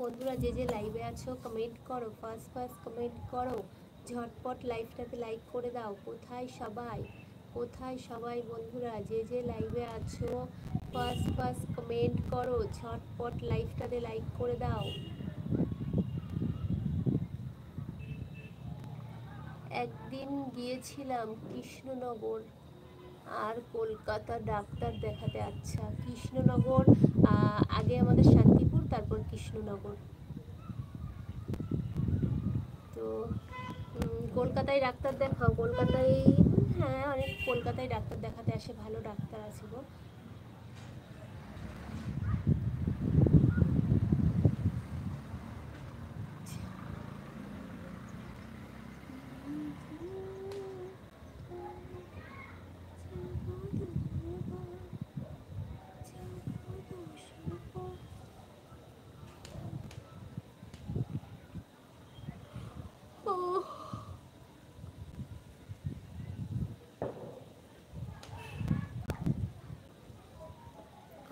বন্ধুরা যে যে লাইভে আছো কমেন্ট করো, ফার্স্ট ফার্স্ট কমেন্ট করো, ঝটপট লাইভটাতে লাইক করে দাও। কোথায় সবাই, কোথায় সবাই বন্ধুরা যে যে লাইভে আছো ফার্স্ট ফার্স্ট কমেন্ট করো, ঝটপট লাইভটাতে লাইক করে দাও। একদিন গিয়েছিলাম কৃষ্ণনগর আর কলকাতা ডাক্তার দেখাতে। আচ্ছা, কৃষ্ণনগর আগে আমাদের শান্তিপুর, তারপর কৃষ্ণনগর। তো কলকাতায় ডাক্তার দেখাও, কলকাতায়। হ্যাঁ, অনেক কলকাতায় ডাক্তার দেখাতে আসে, ভালো ডাক্তার আছে গো।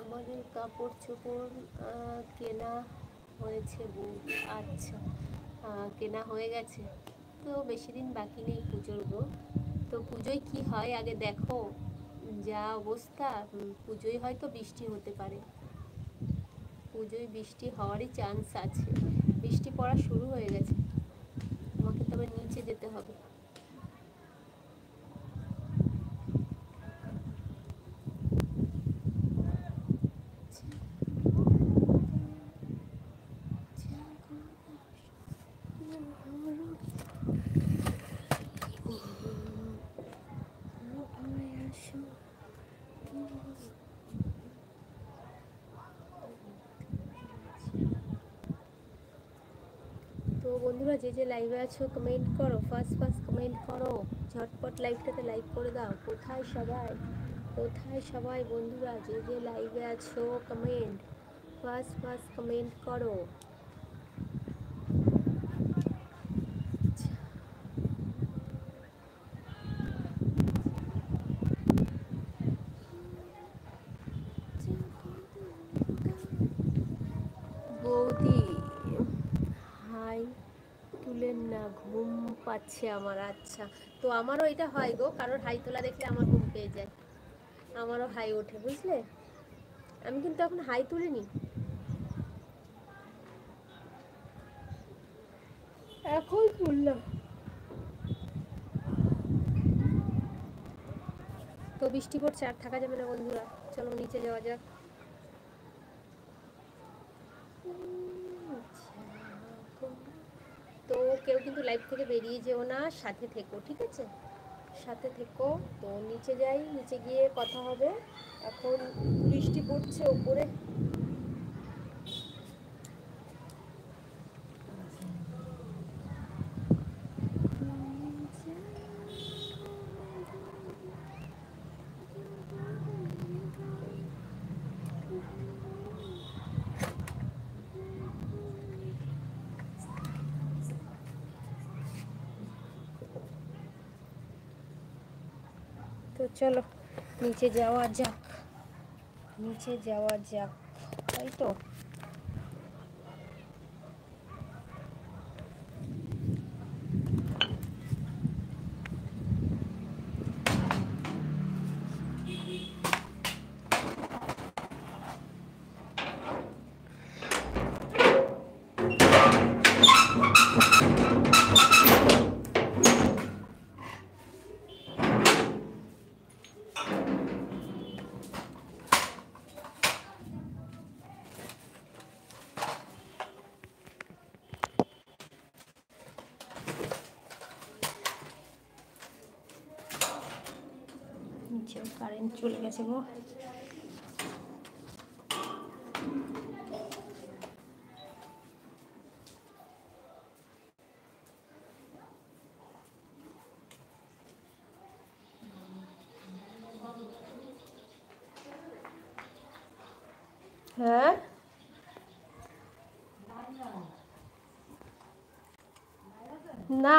আমাদের কাপড় চোপড় কেনা হয়েছে বউ। আচ্ছা, কেনা হয়ে গেছে, তো বেশি দিন বাকি নেই পুজোর গো। তো পুজোয় কি হয় আগে দেখো, যা অবস্থা। পুজোয় হয়তো বৃষ্টি হতে পারে, পুজোয় বৃষ্টি হওয়ারই চান্স আছে। বৃষ্টি পড়া শুরু হয়ে গেছে, আমাকে তবে নিচে যেতে হবে। তো বন্ধুরা যে যে লাইভে আছো কমেন্ট করো, ফার্স্ট ফার্স্ট কমেন্ট করো, ঝটপট লাইভটাতে লাইক করে দাও। কোথায় সবাই, কোথায় সবাই বন্ধুরা যে যে লাইভে আছো কমেন্ট, ফার্স্ট ফার্স্ট কমেন্ট করো। বৌদি হাই তুলেন না, ঘুম পাচ্ছে আমার। আচ্ছা, তো আমারও এটা হয় গো, কারোর হাই তোলা দেখলে আমার ঘুম পেয়ে যায়, আমারও হাই ওঠে, বুঝলে। আমি কিন্তু এখন হাই তুলিনি, এখন তুললাম। তো বৃষ্টি পড়ছে, আর থাকা যাবে না বন্ধুরা, চলো নিচে যাওয়া যাক। তো কেউ কিন্তু লাইভ থেকে বেরিয়ে যেও না, সাথে থেকো, ঠিক আছে, সাথে থেকো। তো নিচে যাই, নিচে গিয়ে কথা হবে। এখন বৃষ্টি পড়ছে উপরে। তো চলো নিচে যাওয়া যাক, নিচে যাওয়া যাক, তাই তো। নিচেও কারেন্ট চলে গেছে গো। হ্যাঁ, না